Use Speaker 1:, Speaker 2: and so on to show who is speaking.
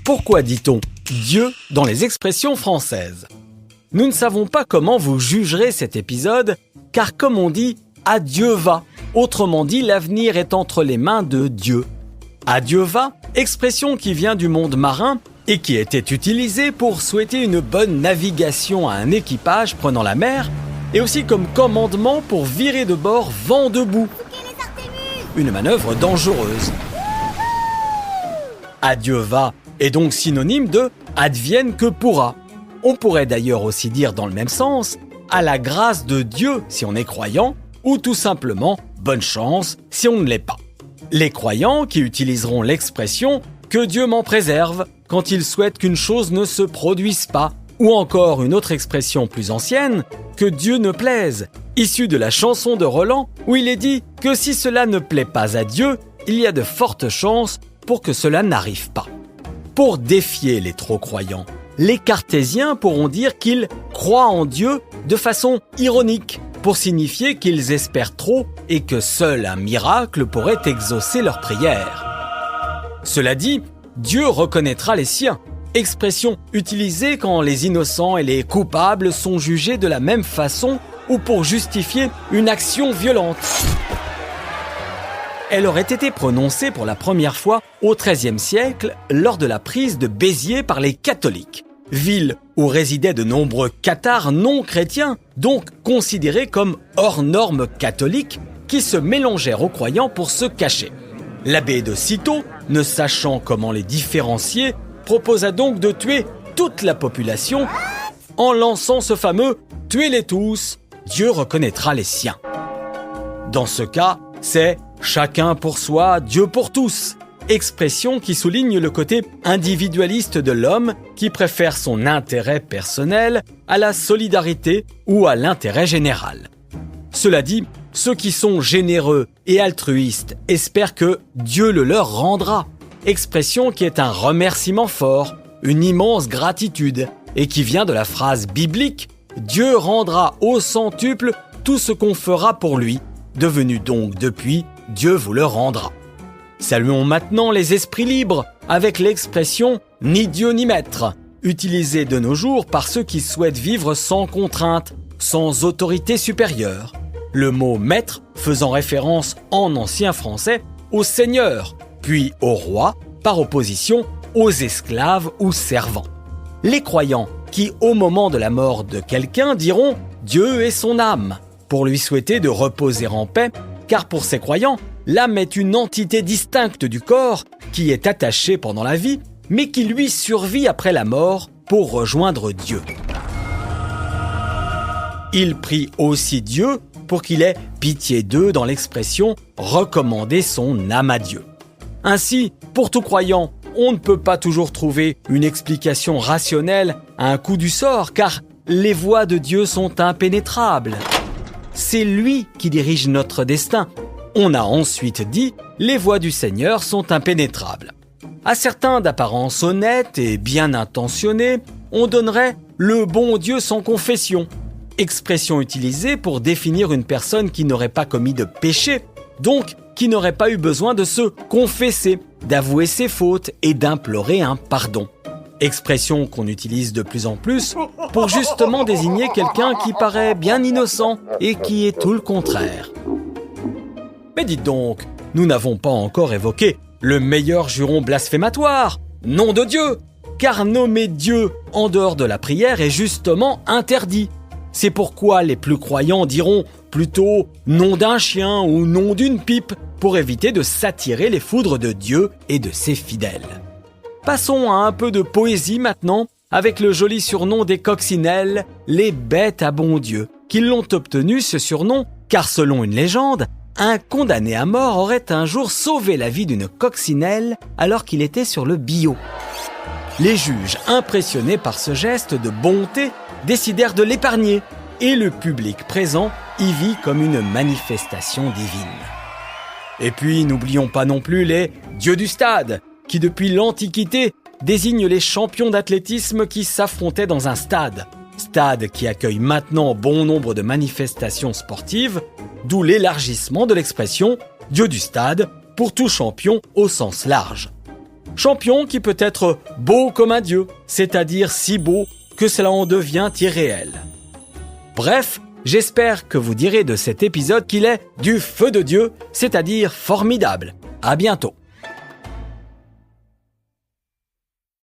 Speaker 1: Pourquoi dit-on « Dieu » dans les expressions françaises? Nous ne savons pas comment vous jugerez cet épisode, car comme on dit « adieu va », autrement dit l'avenir est entre les mains de Dieu. Adieu va, expression qui vient du monde marin et qui était utilisée pour souhaiter une bonne navigation à un équipage prenant la mer, et aussi comme commandement pour virer de bord vent debout. Une manœuvre dangereuse. Adieu va est donc synonyme de advienne que pourra. On pourrait d'ailleurs aussi dire dans le même sens à la grâce de Dieu si on est croyant, ou tout simplement bonne chance si on ne l'est pas. Les croyants qui utiliseront l'expression que Dieu m'en préserve quand ils souhaitent qu'une chose ne se produise pas, ou encore une autre expression plus ancienne, que Dieu ne plaise, issue de la chanson de Roland où il est dit que si cela ne plaît pas à Dieu, il y a de fortes chances pour que cela n'arrive pas. Pour défier les trop-croyants, les cartésiens pourront dire qu'ils croient en Dieu de façon ironique, pour signifier qu'ils espèrent trop et que seul un miracle pourrait exaucer leurs prières. Cela dit, Dieu reconnaîtra les siens, expression utilisée quand les innocents et les coupables sont jugés de la même façon ou pour justifier une action violente. Elle aurait été prononcée pour la première fois au XIIIe siècle lors de la prise de Béziers par les catholiques, ville où résidaient de nombreux cathares non chrétiens, donc considérés comme hors normes catholiques, qui se mélangèrent aux croyants pour se cacher. L'abbé de Cîteaux, ne sachant comment les différencier, proposa donc de tuer toute la population en lançant ce fameux « tuez-les tous, Dieu reconnaîtra les siens ». Dans ce cas, c'est « chacun pour soi, Dieu pour tous », expression qui souligne le côté individualiste de l'homme qui préfère son intérêt personnel à la solidarité ou à l'intérêt général. Cela dit, ceux qui sont généreux et altruistes espèrent que Dieu le leur rendra, expression qui est un remerciement fort, une immense gratitude et qui vient de la phrase biblique « Dieu rendra au centuple tout ce qu'on fera pour lui », devenu donc depuis « Dieu vous le rendra ». Saluons maintenant les esprits libres avec l'expression « ni Dieu ni maître », utilisée de nos jours par ceux qui souhaitent vivre sans contrainte, sans autorité supérieure. Le mot « maître » faisant référence en ancien français au seigneur, puis au roi, par opposition aux esclaves ou servants. Les croyants qui, au moment de la mort de quelqu'un, diront « Dieu et son âme » pour lui souhaiter de reposer en paix, car pour ces croyants, l'âme est une entité distincte du corps qui est attachée pendant la vie, mais qui lui survit après la mort pour rejoindre Dieu. Il prie aussi Dieu pour qu'il ait pitié d'eux dans l'expression « recommander son âme à Dieu ». Ainsi, pour tout croyant, on ne peut pas toujours trouver une explication rationnelle à un coup du sort, car les voies de Dieu sont impénétrables. C'est lui qui dirige notre destin. On a ensuite dit « les voies du Seigneur sont impénétrables ». À certains d'apparence honnête et bien intentionnés, on donnerait « le bon Dieu sans confession », expression utilisée pour définir une personne qui n'aurait pas commis de péché, donc qui n'aurait pas eu besoin de se confesser, d'avouer ses fautes et d'implorer un pardon. Expression qu'on utilise de plus en plus pour justement désigner quelqu'un qui paraît bien innocent et qui est tout le contraire. Mais dites donc, nous n'avons pas encore évoqué le meilleur juron blasphématoire, nom de Dieu, car nommer Dieu en dehors de la prière est justement interdit. C'est pourquoi les plus croyants diront plutôt nom d'un chien ou nom d'une pipe pour éviter de s'attirer les foudres de Dieu et de ses fidèles. Passons à un peu de poésie maintenant avec le joli surnom des coccinelles, les bêtes à bon Dieu, qui l'ont obtenu ce surnom car selon une légende, un condamné à mort aurait un jour sauvé la vie d'une coccinelle alors qu'il était sur le billot. Les juges, impressionnés par ce geste de bonté, décidèrent de l'épargner et le public présent y vit comme une manifestation divine. Et puis, n'oublions pas non plus les dieux du stade, qui depuis l'Antiquité désignent les champions d'athlétisme qui s'affrontaient dans un stade. Stade qui accueille maintenant bon nombre de manifestations sportives, d'où l'élargissement de l'expression « dieu du stade » pour tout champion au sens large. champion qui peut être beau comme un dieu, c'est-à-dire si beau que cela en devient irréel. Bref, j'espère que vous direz de cet épisode qu'il est du feu de Dieu, c'est-à-dire formidable. À bientôt.